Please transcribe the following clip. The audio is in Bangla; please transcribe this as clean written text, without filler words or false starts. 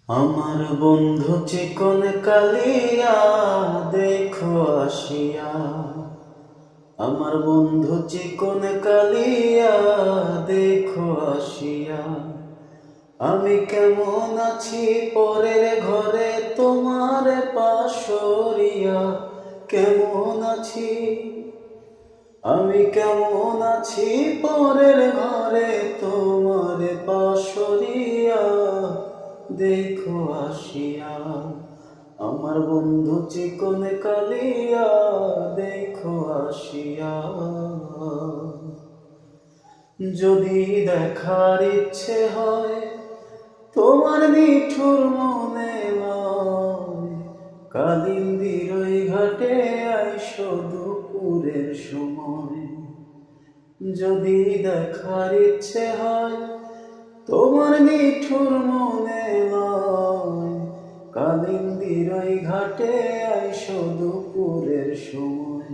আমার বন্ধু চিকন কালিয়া দেখো আসিয়া, আমার বন্ধু চিকন কালিয়া দেখো আসিয়া। আমি কেমন আছি পরের ঘরে তোমার পাশরিয়া, কেমন আছি আমি কেমন আছি পরের ঘরে তোমার পাশরিয়া দেখো আসিয়া। আমার বন্ধু চিকন কালিয়া দেখো আসিয়া। যদি দেখার ইচ্ছে হয় তোমার নিঠুর মনে লয়, কালিন্দির ওই ঘাটে আইসো দুপুরের সময়। যদি দেখার ইচ্ছে হয় তোমার নিঠুর মনে লয়, কালিন্দির ওই ঘাটে আইসো দুপুরের সময়।